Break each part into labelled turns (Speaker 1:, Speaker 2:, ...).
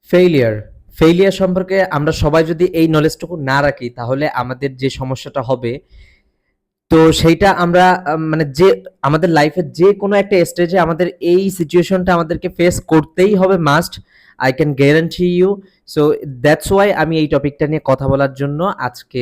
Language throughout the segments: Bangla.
Speaker 1: ফেইলিয়ার ফেইলিয়ার সম্পর্কে আমরা সবাই যদি এই নলেজটুকু না রাখি তাহলে আমাদের যে সমস্যাটা হবে, তো সেইটা আমরা মানে যে আমাদের লাইফের যে কোনো একটা স্টেজে আমাদের এই সিচুয়েশনটা আমাদেরকে ফেস করতেই হবে, must. I can guarantee you. So that's why আমি এই টপিকটা নিয়ে কথা বলার জন্য আজকে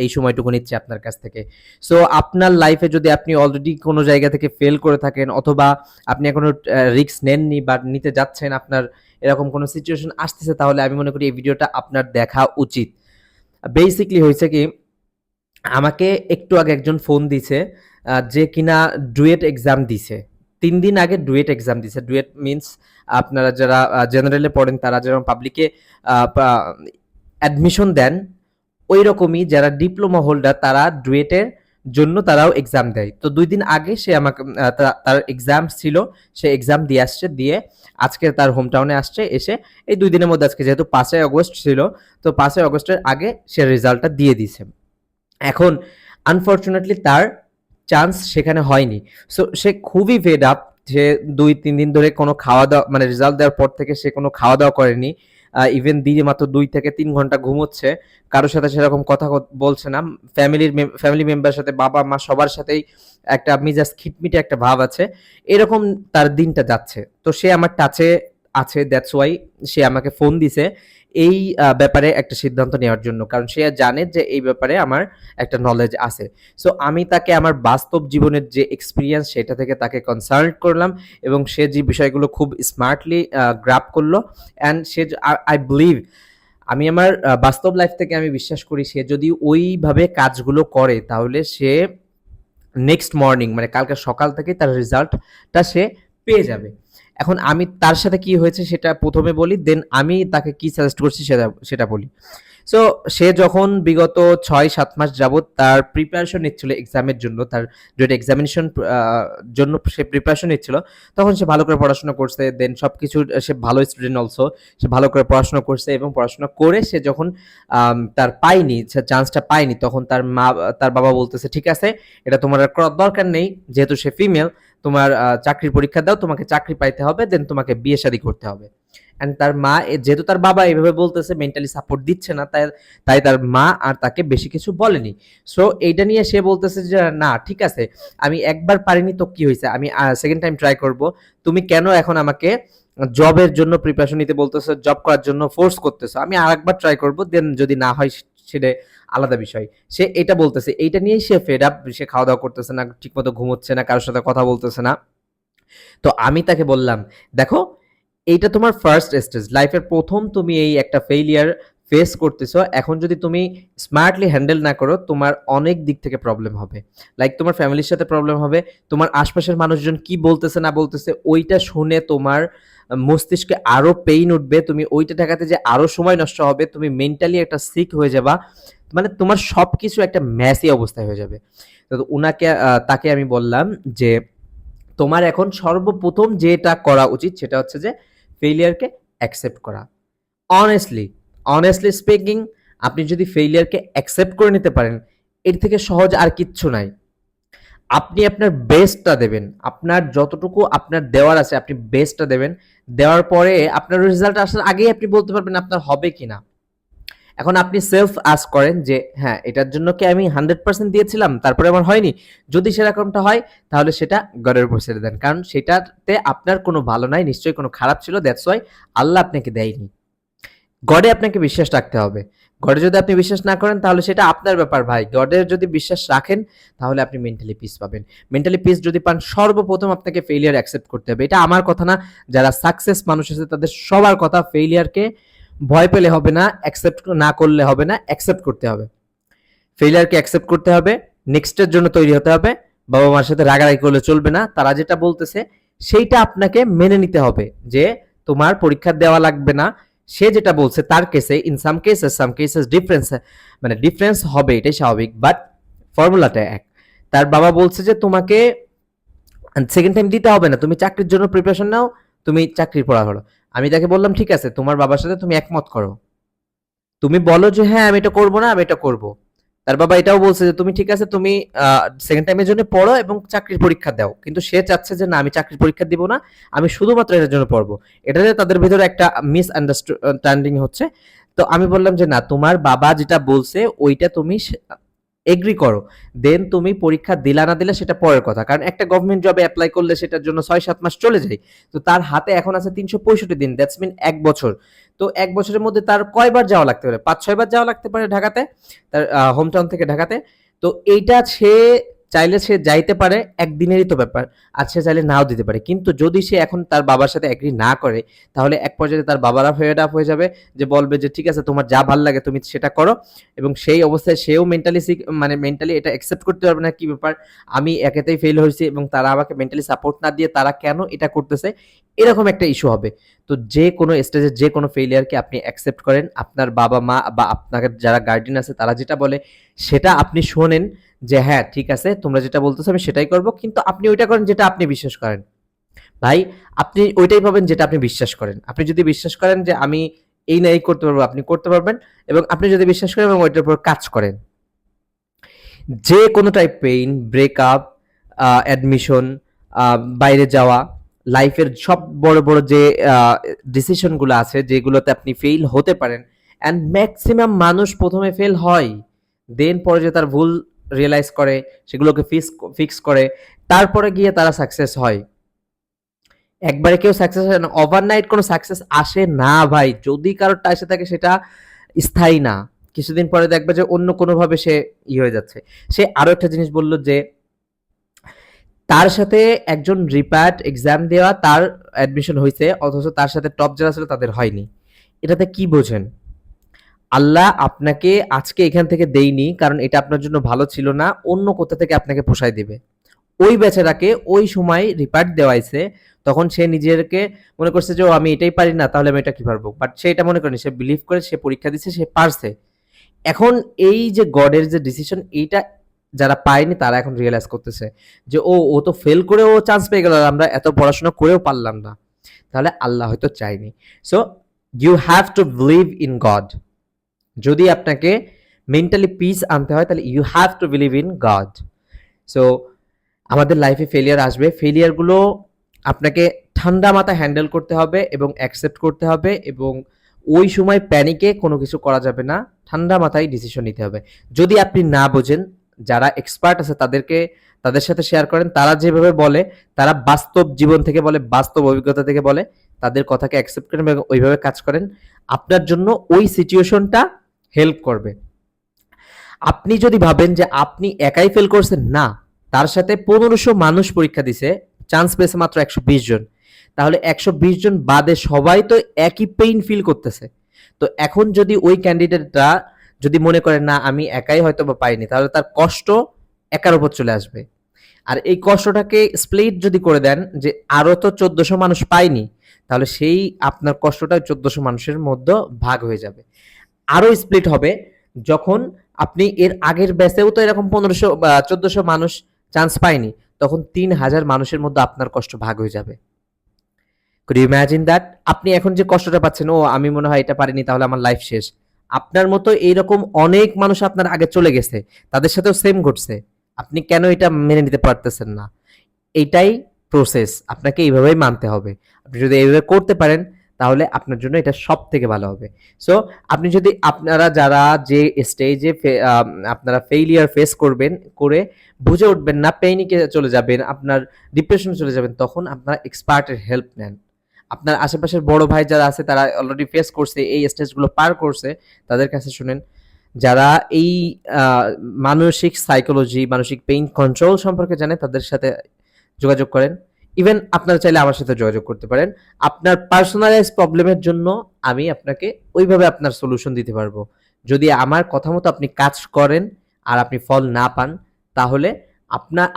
Speaker 1: এই সময়টুকু নিচ্ছি আপনার কাছ থেকে। সো আপনার লাইফে যদি আপনি অলরেডি কোনো জায়গা থেকে ফেল করে থাকেন, অথবা আপনি এখনো রিস্ক নেননি বা নিতে যাচ্ছেন, আপনার এরকম কোনো সিচুয়েশন আসতেছে, তাহলে আমি মনে করি এই ভিডিওটা আপনার দেখা উচিত। বেসিকলি হয়েছে কি, আমাকে একটু আগে একজন ফোন দিছে, যে কিনা ডুয়েট এক্সাম দিছে। ৩ দিন আগে ডুয়েট এক্সাম দিছে। ডুয়েট মিনস আপনারা যারা জেনারেলে পড়েন, তারা যেরকম পাবলিকে অ্যাডমিশন দেন, ওই রকমই যারা ডিপ্লোমা হোল্ডার তারা ডুয়েটের জন্য তারাও এক্সাম দেয়। তো ২ দিন আগে সে আমাকে তার এক্সাম ছিল, সে এক্সাম দিয়ে আসছে, দিয়ে আজকে তার হোম টাউনে আসছে, এসে এই ২ দিনের মধ্যে, আজকে যেহেতু ৫ই আগস্ট ছিল, তো ৫ই আগস্টের আগে সে রেজাল্টটা দিয়ে দিছে। এখন আনফরচুনেটলি তার চান্স সেখানে হয়নি। সো সে খুবই ফেড আপ। সে ২-৩ দিন ধরে কোনো খাওয়া দাওয়া, মানে রেজাল্ট দেওয়ার পর থেকে সে কোনো খাওয়া দাওয়া করেনি। ইভেন দিনে মাত্র ২ থেকে ৩ ঘন্টা ঘুমোচ্ছে। কারো সাথে সেরকম কথা বলছে না। ফ্যামিলি মেম্বারের সাথে, বাবা মা সবার সাথেই একটা মেজাজ খিটমিটে একটা ভাব আছে। এরকম তার দিনটা যাচ্ছে। তো সে আমার টাচে আছে, দ্যাটস ওয়াই সে আমাকে ফোন দিছে এই ব্যাপারে একটা সিদ্ধান্ত নেওয়ার জন্য। কারণ সে জানে যে এই ব্যাপারে আমার একটা নলেজ আছে। সো আমি তাকে আমার বাস্তব জীবনের যে এক্সপেরিয়েন্স, সেটা থেকে তাকে কনসাল্ট করলাম, এবং সে যে বিষয়গুলো খুব স্মার্টলি গ্র্যাব করলো। অ্যান্ড সে, আই বিলিভ, আমি আমার বাস্তব লাইফ থেকে আমি বিশ্বাস করি, সে যদি ওইভাবে কাজগুলো করে তাহলে সে নেক্সট মর্নিং, মানে কালকে সকাল থেকে তার রেজাল্টটা সে পেয়ে যাবে। এখন আমি তার সাথে কি হয়েছে সেটা প্রথমে বলি, দেন আমি তাকে কি সাজেস্ট করছি সেটা সেটা বলি। সো সে যখন বিগত ৬-৭ মাস যাবত তার প্রিপারেশন নিচ্ছিল এক্সামের জন্য, তার যেটা এক্সামিনেশন জন্য সে প্রিপারেশন নিচ্ছিল, তখন সে ভালো করে পড়াশোনা করছে, দেন সবকিছু, সে ভালো স্টুডেন্ট অলসো, সে ভালো করে পড়াশোনা করছে, এবং পড়াশোনা করে সে যখন তার পায়নি, সে চান্সটা পায়নি, তখন তার বাবা বলতেছে, ঠিক আছে, এটা তোমার আর করার দরকার নেই, যেহেতু সে ফিমেল, তোমার চাকরির পরীক্ষা দাও, তোমাকে চাকরি পাইতে হবে, দেন তোমাকে বিয়ে শাদী করতে হবে। অ্যান্ড তার মা, যেহেতু তার বাবা এইভাবে বলতেছে, মেন্টালি সাপোর্ট দিচ্ছে না, তাই তাই তার মা আর তাকে বেশি কিছু বলেনি। সো এইটা নিয়ে সে বলতেছে যে না, ঠিক আছে, আমি একবার পারিনি তো কি হয়েছে, আমি সেকেন্ড টাইম ট্রাই করব। তুমি কেন এখন আমাকে জবের জন্য প্রিপারেশন নিতে বলতেছো, জব করার জন্য ফোর্স করতেছো? আমি আরেকবার ট্রাই করব, দেন যদি না হয় সেটা আলাদা বিষয়। সে এটা বলতেছে, এইটা নিয়েই সে ফেড আপ। সে খাওয়া দাওয়া করতেছে না, ঠিকমতো ঘুমোচ্ছে না, কারোর সাথে কথা বলতেছে না। তো আমি তাকে বললাম, দেখো, এইটা তোমার ফার্স্ট স্টেজ, লাইফের প্রথম তুমি এই একটা ফেইলিয়ার ফেস করতেছো। এখন যদি তুমি স্মার্টলি হ্যান্ডেল না করো, তোমার অনেক দিক থেকে প্রবলেম হবে। লাইক তোমার ফ্যামিলির সাথে প্রবলেম হবে, তোমার আশপাশের মানুষজন কি বলতেছে না বলতেছে ওইটা শুনে তোমার মস্তিষ্কে আরো পেইন উঠবে, তুমি ওইটা ঠেকাতে যে আরো সময় নষ্ট হবে, তুমি মেন্টালি একটা সিক হয়ে যাবা, মানে তোমার সবকিছু একটা ম্যাসি অবস্থায় হয়ে যাবে। তো তাকে আমি বললাম যে তোমার এখন সর্বপ্রথম যেটা করা উচিত সেটা হচ্ছে যে ফেইলিয়ারকে অ্যাকসেপ্ট করা। অনেস্টলি অনেস্টলি স্পিকিং, আপনি যদি ফেইলিয়ারকে অ্যাকসেপ্ট করে নিতে পারেন, এর থেকে সহজ আর কিচ্ছু নাই। আপনি আপনার বেস্টটা দেবেন, আপনার যতটুকু আপনার দেওয়ার আছে আপনি বেস্টটা দেবেন। দেওয়ার পরে আপনার রেজাল্ট আসার আগেই আপনি বলতে পারবেন আপনার হবে কিনা। এখন আপনি সেলফ আস্ক করেন যে হ্যাঁ, এটার জন্য কি আমি 100% দিয়েছিলাম, তারপরে আমার হয়নি? যদি সেরকমটা হয় তাহলে সেটা গডের উপর ছেড়ে দেন, কারণ সেটাতে আপনার কোনো ভালো নাই, নিশ্চয়ই কোনো খারাপ ছিল, দ্যাটস ওয়াই আল্লাহ আপনাকে দেয়নি। গডে আপনাকে বিশ্বাস রাখতে হবে। গডে যদি আপনি বিশ্বাস না করেন তাহলে সেটা আপনার ব্যাপার ভাই। গডে যদি বিশ্বাস রাখেন তাহলে আপনি মেন্টালি পিস পাবেন। মেন্টালি পিস যদি পান, সর্বপ্রথম আপনাকে ফেইলিয়ার অ্যাকসেপ্ট করতে হবে। এটা আমার কথা না, যারা সাকসেস মানুষ আছে তাদের সবার কথা। ফেইলিয়ারকে ভয় পেলে হবে না, অ্যাকসেপ্ট না করলে হবে না, অ্যাকসেপ্ট করতে হবে। ফেইলিয়ারকে অ্যাকসেপ্ট করতে হবে, নেক্সটের জন্য তৈরি হতে হবে। বাবা মার সাথে রাগারাগি করলে চলবে না, তারা যেটা বলতেছে সেইটা আপনাকে মেনে নিতে হবে, যে তোমার পরীক্ষা দেওয়া লাগবে না। সে যেটা বলছে তার কেসে, ইন সাম কেসেস ডিফারেন্স, মানে ডিফারেন্স হবে, এটাই স্বাভাবিক, বাট ফর্মুলাটা এক। তার বাবা বলছে যে তোমাকে সেকেন্ড টাইম দিতে হবে না, তুমি চাকরির জন্য প্রিপারেশন নাও, তুমি চাকরির পড়া করো। আমি তাকে বললাম, ঠিক আছে, তোমার বাবার সাথে তুমি একমত করো, তুমি বলো যে হ্যাঁ আমি এটা করবো না, আমি এটা করবো। তার বাবা এটাও বলছে যে তুমি ঠিক আছে, তুমি সেকেন্ড টাইমের জন্য পড়ো এবং চাকরির পরীক্ষা দাও, কিন্তু সে চাচ্ছে যে না, আমি চাকরির পরীক্ষা দিব না, আমি শুধুমাত্র এটার জন্য পড়বো। এটাতে তাদের ভিতরে একটা মিস আন্ডারস্ট্যান্ডিং হচ্ছে। তো আমি বললাম যে না, তোমার বাবা যেটা বলছে ওইটা তুমি এগ্রি করো, দেন তুমি পরীক্ষা দিলা না দিলে সেটা পরের কথা, কারণ একটা গভর্নমেন্ট জবে অ্যাপ্লাই করলে সেটার জন্য ৬-৭ মাস চলে যায়। তো তার হাতে এখন আছে ৩৬৫ দিন, দ্যাটস মিন ১ বছর। তো ১ বছরের মধ্যে তার কয়বার যাওয়া লাগতে পারে? ৫-৬ বার যাওয়া লাগতে পারে ঢাকাতে, তার হোম টাউন থেকে ঢাকাতে। তো এইটা সে চাইলে সে যাইতে পারে, একদিনেরই তো ব্যাপার। আর সে চাইলে নাও দিতে পারে, কিন্তু যদি সে এখন তার বাবার সাথে এগ্রি না করে, তাহলে এক পর্যায়ে তার বাবারা ফেড আপ হয়ে যাবে, যে বলবে যে ঠিক আছে, তোমার যা ভাল লাগে তুমি সেটা করো। এবং সেই অবস্থায় সেও মানে মেন্টালি এটা অ্যাকসেপ্ট করতে পারবে না, কি ব্যাপার, আমি একেতেই ফেল হয়েছি এবং তারা আমাকে মেন্টালি সাপোর্ট না দিয়ে তারা কেন এটা করতেছে, এরকম একটা ইস্যু হবে। তো যে কোনো স্টেজে যে কোনো ফেলিয়ারকে আপনি অ্যাকসেপ্ট করেন, আপনার বাবা মা বা আপনাকে যারা গার্ডিয়ান আছে তারা যেটা বলে সেটা আপনি শোনেন, যে হ্যাঁ ঠিক আছে তোমরা যেটা বলতেছো আমি সেটাই করব, কিন্তু আপনি ওইটা করেন যেটা আপনি বিশ্বাস করেন। ভাই, আপনি ওইটাই পাবেন যেটা আপনি বিশ্বাস করেন। আপনি যদি বিশ্বাস করেন যে আমি এই না এই করতে পারবো, আপনি করতে পারবেন। এবং আপনি যদি বিশ্বাস করেন এবং ওইটার উপর কাজ করেন, যে কোনো টাইপ পেইন, ব্রেকআপ, অ্যাডমিশন, বাইরে যাওয়া, লাইফের সব বড় বড় যে ডিসিশনগুলো আছে যেগুলোতে আপনি ফেইল হতে পারেন, অ্যান্ড ম্যাক্সিমাম মানুষ প্রথমে ফেল হয়, দেন পরে যে তার ভুল রিয়েলাইজ করে, সেগুলোকে ফিক্স করে, তারপরে গিয়ে তারা সাকসেস হয়। একবারে কেউ সাকসেস হয় না, ওভারনাইট কোনো সাকসেস আসে না ভাই। যদি কারোরটা এসে থাকে সেটা স্থায়ী না, কিছুদিন পরে দেখবে যে অন্য কোনোভাবে সে হয়ে যাচ্ছে। সে আরো একটা জিনিস বলল যে তার সাথে একজন রিপ্যাট এক্সাম দেওয়া তার অ্যাডমিশন হয়েছে, অথচ তার সাথে টপ যারা ছিল তাদের হয়নি। এটাতে কি বোঝেন? আল্লাহ আপনাকে আজকে এখান থেকে দেয়নি কারণ এটা আপনার জন্য ভালো ছিল না, অন্য কোথা থেকে আপনাকে পোষায় দিবে। ওই বেচারাকে ওই সময় রিপার্ট দেওয়াইছে, তখন সে নিজেকে মনে করছে যে ও আমি এটাই পারি না, তাহলে আমি এটা কি পারবো, বাট সে এটা মনে করেনি, সে বিলিভ করে সে পরীক্ষা দিচ্ছে, সে পারছে। এখন এই যে গডের যে ডিসিশন, এইটা যারা পায়নি তারা এখন রিয়েলাইজ করতেছে যে ও তো ফেল করে ও চান্স পেয়ে গেল, আমরা এত পড়াশোনা করেও পারলাম না, তাহলে আল্লাহ হয়তো চাইনি। So you have to believe in God. যদি আপনাকে মেন্টালি পিস আনতে হয় তাহলে you have to believe in God. So আমাদের লাইফে ফেলিয়ার আসবে, ফেলিয়ারগুলো আপনাকে ঠান্ডা মাথায় হ্যান্ডেল করতে হবে এবং অ্যাকসেপ্ট করতে হবে, এবং ওই সময় প্যানিকে কোনো কিছু করা যাবে না, ঠান্ডা মাথায় ডিসিশন নিতে হবে। যদি আপনি না বোঝেন, যারা এক্সপার্ট আছে তাদের সাথে শেয়ার করেন, তারা যেভাবে বলে, তারা বাস্তব জীবন থেকে বলে, বাস্তব অভিজ্ঞতা থেকে বলে, তাদের কথাকে অ্যাকসেপ্ট করেন এবং ওইভাবে কাজ করেন, আপনার জন্য ওই সিচুয়েশনটা হেল্প করবে। আপনি যদি ভাবেন যে আপনি একাই ফেল করছেন, না, তার সাথে ১৫০০ মানুষ পরীক্ষা দিছে, চান্স পেয়েছে মাত্র ১২০ জন, তাহলে ১২০ জন বাদে সবাই তো একই পেইন ফিল করতেছে। তো এখন যদি ওই ক্যান্ডিডেটরা যদি মনে করে না আমি একাই হয়তো বা পাইনি, তাহলে তার কষ্ট একার উপর চলে আসবে। আর এই কষ্টটাকে স্প্লিট যদি করে দেন যে আরো তো ১৪০০ মানুষ পায়নি, তাহলে সেই আপনার কষ্টটা ১৪০০ মানুষের মধ্যে ভাগ হয়ে যাবে। আরো স্প্লিট হবে যখন আপনি এর আগের ব্যাচেও তো এরকম ১৫০০ বা ১৪০০ মানুষ চান্স পায়নি, তখন ৩০০০ মানুষের মধ্যে আপনার কষ্ট ভাগ হয়ে যাবে। Could you imagine that? আপনি এখন যে কষ্টটা পাচ্ছেন, ও আমি মনে হয় এটা পারিনি তাহলে আমার লাইফ শেষ, আপনার মতো এইরকম অনেক মানুষ আপনার আগে চলে গেছে, তাদের সাথেও সেম ঘটছে, আপনি কেন এটা মেনে নিতে পারতেছেন না? এইটাই প্রসেস, আপনাকে এইভাবেই মানতে হবে। আপনি যদি এইভাবে করতে পারেন তাহলে আপনার জন্য এটা সব থেকে ভালো হবে। সো আপনি যদি আপনারা যারা যে স্টেজে আপনারা ফেইলিয়ার ফেস করবেন, করে বুঝে উঠবেন না, পেনিকে চলে যাবেন, আপনার ডিপ্রেশনে চলে যাবেন, তখন আপনারা এক্সপার্টের হেল্প নেন। আপনার আশেপাশের বড় ভাই যারা আছে তারা অলরেডি ফেস করছে, এই স্টেজগুলো পার করছে, তাদের কাছে শুনেন। যারা এই মানসিক সাইকোলজি, মানসিক পেইন কন্ট্রোল সম্পর্কে জানে, তাদের সাথে যোগাযোগ করেন। ইভেন আপনারা চাইলে আমার সাথে যোগাযোগ করতে পারেন। আপনার পার্সোনালাইজ প্রবলেমের জন্য আমি আপনাকে ওইভাবে আপনার সলিউশন দিতে পারবো। যদি আমার কথা মতো আপনি কাজ করেন আর আপনি ফল না পান, তাহলে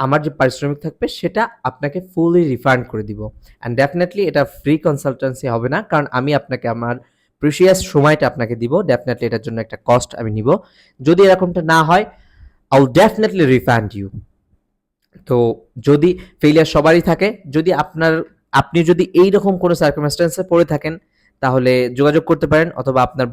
Speaker 1: আমার যে পারিশ্রমিক থাকবে সেটা আপনাকে ফুলি রিফান্ড করে দিব। অ্যান্ড ডেফিনেটলি এটা ফ্রি কনসালটেন্সি হবে না, কারণ আমি আপনাকে আমার প্রিসিয়াস সময়টা আপনাকে দিব। ডেফিনেটলি এটার জন্য একটা কস্ট আমি নিব। যদি এরকমটা না হয়, I will definitely refund you. তো যদি ফেইলিয়ার সবারই থাকে, যদি আপনি যদি এইরকম কোনো সার্কামস্ট্যান্সে পড়ে থাকেন, তাহলে যোগাযোগ করতে পারেন, অথবা আপনার